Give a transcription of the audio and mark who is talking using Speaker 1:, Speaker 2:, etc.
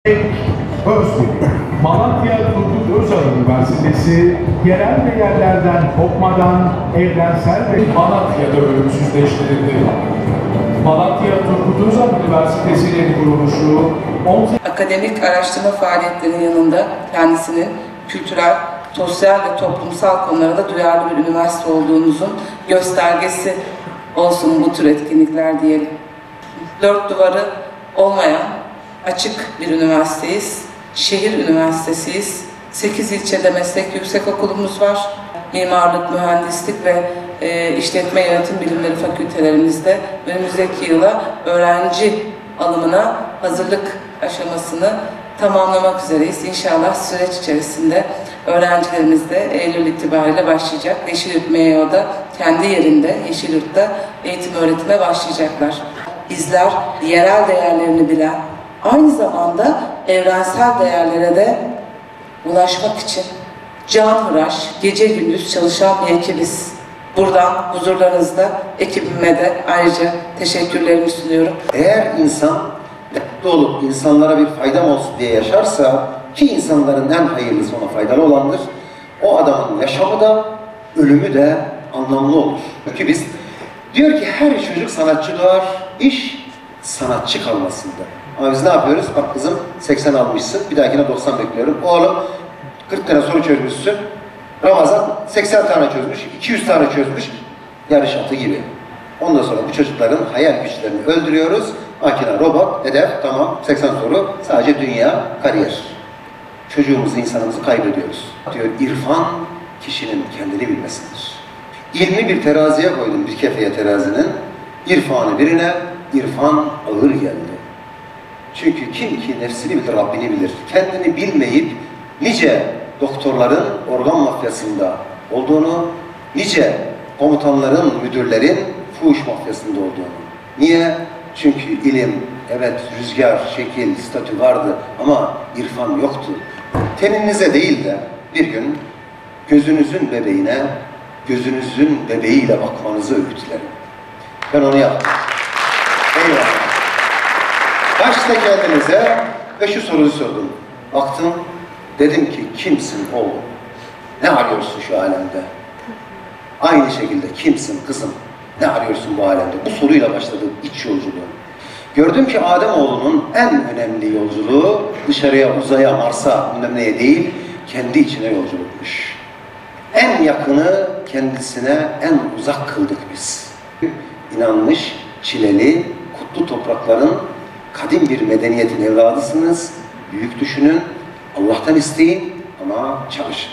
Speaker 1: Özgür, Malatya Turgut Özal Üniversitesi yerel değerlerden kopmadan evrensel ve Malatya'da ölümsüzleştirildi. Malatya Turgut Özal Üniversitesi'nin kuruluşu 18
Speaker 2: akademik araştırma faaliyetlerinin yanında kendisinin kültürel, sosyal ve toplumsal konulara duyarlı bir üniversite olduğunuzun göstergesi olsun bu tür etkinlikler diyelim. Dört duvarı olmayan açık bir üniversiteyiz. Şehir üniversitesiyiz. 8 ilçede meslek yüksekokulumuz var. Mimarlık, mühendislik ve işletme yönetim bilimleri fakültelerimizde önümüzdeki yıla öğrenci alımına hazırlık aşamasını tamamlamak üzereyiz. İnşallah süreç içerisinde öğrencilerimiz de Eylül itibariyle başlayacak. Yeşilyurt MEO'da kendi yerinde Yeşilyurt'ta eğitim öğretime başlayacaklar. Bizler yerel değerlerini bilen, aynı zamanda evrensel değerlere de ulaşmak için canhıraş, gece gündüz çalışan bir ekibiz. Buradan huzurlarınızda ekibime de ayrıca teşekkürlerimi sunuyorum.
Speaker 3: Eğer insan mutlu olup insanlara bir faydam olsun diye yaşarsa, ki insanların en hayırlısı ona faydalı olandır, o adamın yaşamı da ölümü de anlamlı olur. Çünkü biz diyor ki her çocuk sanatçı doğar, iş sanatçı kalmasında. Ama biz ne yapıyoruz? Bak kızım 80 almışsın, bir dahakine 90 bekliyorum. Oğlum 40 tane soru çözmüşsün. Ramazan 80 tane çözmüş, 200 tane çözmüş. Yarış atı gibi. Ondan sonra bu çocukların hayal güçlerini öldürüyoruz. Makine, robot, hedef, tamam 80 soru. Sadece dünya, kariyer. Çocuğumuzu, insanımızı kaybediyoruz. Diyor, irfan kişinin kendini bilmesidir. İlmi bir teraziye koydum, bir kefeye terazinin. İrfanı birine, irfan ağır geldi. Çünkü kim ki nefsini bilir, Rabbini bilir. Kendini bilmeyip nice doktorların organ mafyasında olduğunu, nice komutanların, müdürlerin fuhuş mafyasında olduğunu. Niye? Çünkü ilim, evet rüzgar, şekil, statü vardı ama irfan yoktu. Teninize değil de bir gün gözünüzün bebeğine, gözünüzün bebeğiyle bakmanızı öğütlerim. Ben onu yaptım. Eyvallah. Başta kendinize ve şu soruyu sordum. Baktım, dedim ki kimsin oğlum? Ne arıyorsun şu alemde? Aynı şekilde kimsin kızım? Ne arıyorsun bu alemde? Bu soruyla başladı iç yolculuğum. Gördüm ki Ademoğlu'nun en önemli yolculuğu dışarıya, uzaya, Mars'a, bilmem neye değil, kendi içine yolculukmuş. En yakını kendisine en uzak kıldık biz. İnanmış, çileli, kutlu toprakların kadim bir medeniyetin evladısınız. Büyük düşünün, Allah'tan isteyin ama çalışın.